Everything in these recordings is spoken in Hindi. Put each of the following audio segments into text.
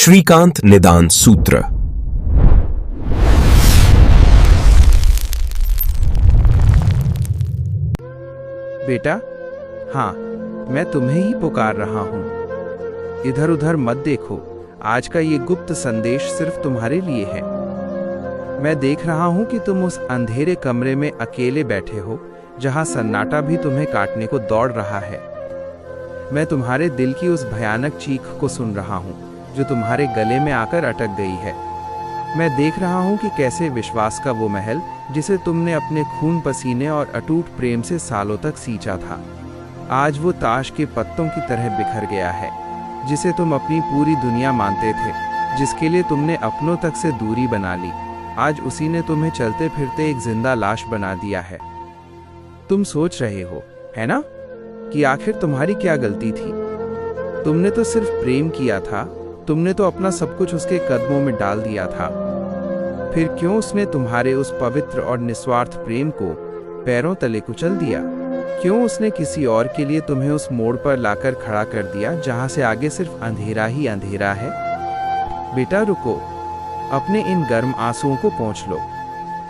श्रीकांत निदान सूत्र। बेटा, हाँ, मैं तुम्हें ही पुकार रहा हूँ। इधर उधर मत देखो, आज का ये गुप्त संदेश सिर्फ तुम्हारे लिए है। मैं देख रहा हूँ कि तुम उस अंधेरे कमरे में अकेले बैठे हो, जहाँ सन्नाटा भी तुम्हें काटने को दौड़ रहा है। मैं तुम्हारे दिल की उस भयानक चीख को सुन रहा हूँ, जो तुम्हारे गले में आकर अटक गई है। मैं देख रहा हूँ कि कैसे विश्वास का वो महल, जिसे तुमने अपने खून पसीने और अटूट प्रेम से सालों तक सींचा था, आज वो ताश के पत्तों की तरह बिखर गया है। जिसे तुम अपनी पूरी दुनिया मानते थे, जिसके लिए तुमने अपनों तक से दूरी बना ली, आज उसी ने तुम्हें चलते फिरते एक जिंदा लाश बना दिया है। तुम सोच रहे हो, है ना, कि आखिर तुम्हारी क्या गलती थी? तुमने तो सिर्फ प्रेम किया था, तुमने तो अपना सब कुछ उसके कदमों में डाल दिया था। फिर क्यों उसने तुम्हारे उस पवित्र और निस्वार्थ प्रेम को पैरों तले कुचल दिया? क्यों उसने किसी और के लिए तुम्हें उस मोड़ पर लाकर खड़ा कर दिया, जहां से आगे सिर्फ अंधेरा ही अंधेरा है? बेटा रुको, अपने इन गर्म आंसुओं को पोंछ लो।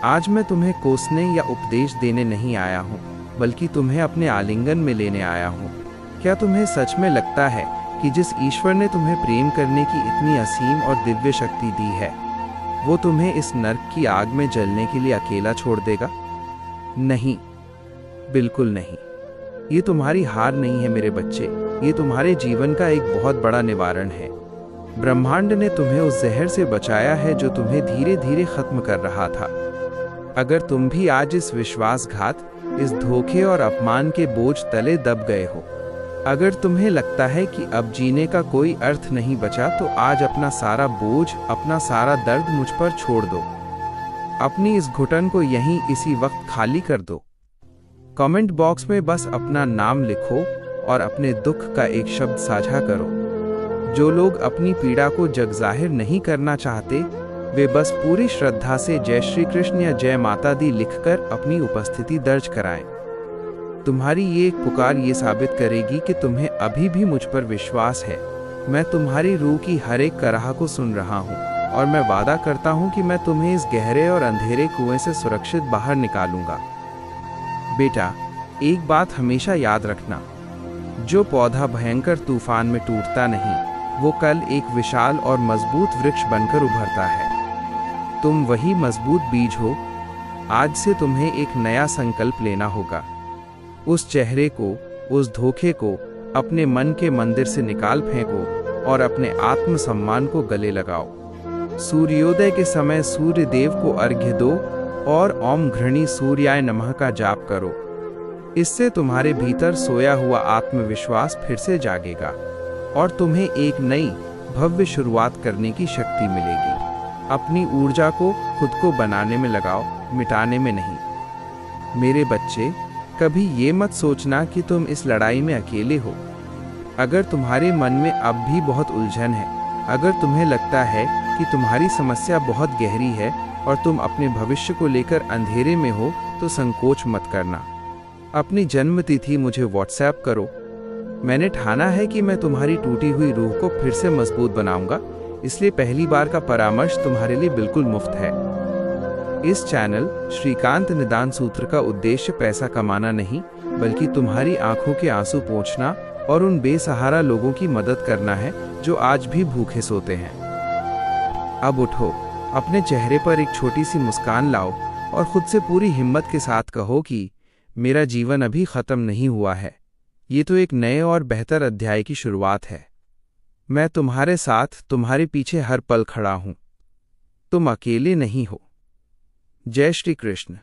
आज मैं तुम्हें कोसने या उपदेश देने नहीं आया हूँ, बल्कि तुम्हें अपने आलिंगन में लेने आया हूँ। क्या तुम्हें सच में लगता है कि जिस ईश्वर ने तुम्हें प्रेम करने की इतनी असीम और दिव्य शक्ति दी है, वो तुम्हें इस नर्क की आग में जलने के लिए अकेला छोड़ देगा? नहीं, बिल्कुल नहीं। ये तुम्हारी हार नहीं है मेरे बच्चे, ये तुम्हारे जीवन का एक बहुत बड़ा निवारण है। ब्रह्मांड ने तुम्हें उस जहर से बचाया है जो तुम्हें धीरे धीरे खत्म कर रहा था। अगर तुम भी आज इस विश्वासघात, इस धोखे और अपमान के बोझ तले दब गए हो, अगर तुम्हें लगता है कि अब जीने का कोई अर्थ नहीं बचा, तो आज अपना सारा बोझ, अपना सारा दर्द मुझ पर छोड़ दो। अपनी इस घुटन को यहीं इसी वक्त खाली कर दो। कमेंट बॉक्स में बस अपना नाम लिखो और अपने दुख का एक शब्द साझा करो। जो लोग अपनी पीड़ा को जगजाहिर नहीं करना चाहते, वे बस पूरी श्रद्धा से जय श्री कृष्ण या जय माता दी लिखकर अपनी उपस्थिति दर्ज कराएं। तुम्हारी ये एक पुकार ये साबित करेगी कि तुम्हें अभी भी मुझ पर विश्वास है। मैं तुम्हारी रूह की हर एक कराह को सुन रहा हूँ, और मैं वादा करता हूँ कि मैं तुम्हें इस गहरे और अंधेरे कुएं से सुरक्षित बाहर निकालूंगा। बेटा, एक बात हमेशा याद रखना, जो पौधा भयंकर तूफान में टूटता नहीं, वो कल एक विशाल और मजबूत वृक्ष बनकर उभरता है। तुम वही मजबूत बीज हो। आज से तुम्हें एक नया संकल्प लेना होगा। उस चेहरे को, उस धोखे को अपने मन के मंदिर से निकाल फेंको और अपने आत्मसम्मान को गले लगाओ। सूर्योदय के समय सूर्य देव को अर्घ्य दो और ओम घृणी सूर्याय नमः का जाप करो। इससे तुम्हारे भीतर सोया हुआ आत्मविश्वास फिर से जागेगा और तुम्हें एक नई भव्य शुरुआत करने की शक्ति मिलेगी। अपनी ऊर्जा को खुद को बनाने में लगाओ, मिटाने में नहीं। मेरे बच्चे, कभी ये मत सोचना कि तुम इस लड़ाई में अकेले हो। अगर तुम्हारे मन में अब भी बहुत उलझन है, अगर तुम्हें लगता है कि तुम्हारी समस्या बहुत गहरी है और तुम अपने भविष्य को लेकर अंधेरे में हो, तो संकोच मत करना। अपनी जन्म तिथि मुझे व्हाट्सएप करो। मैंने ठाना है कि मैं तुम्हारी टूटी हुई रूह को फिर से मजबूत बनाऊंगा, इसलिए पहली बार का परामर्श तुम्हारे लिए बिल्कुल मुफ्त है। इस चैनल श्रीकांत निदान सूत्र का उद्देश्य पैसा कमाना नहीं, बल्कि तुम्हारी आंखों के आंसू पोंछना और उन बेसहारा लोगों की मदद करना है जो आज भी भूखे सोते हैं। अब उठो, अपने चेहरे पर एक छोटी सी मुस्कान लाओ और खुद से पूरी हिम्मत के साथ कहो कि मेरा जीवन अभी खत्म नहीं हुआ है, ये तो एक नए और बेहतर अध्याय की शुरुआत है। मैं तुम्हारे साथ, तुम्हारे पीछे हर पल खड़ा हूं। तुम अकेले नहीं हो। जय श्री कृष्ण।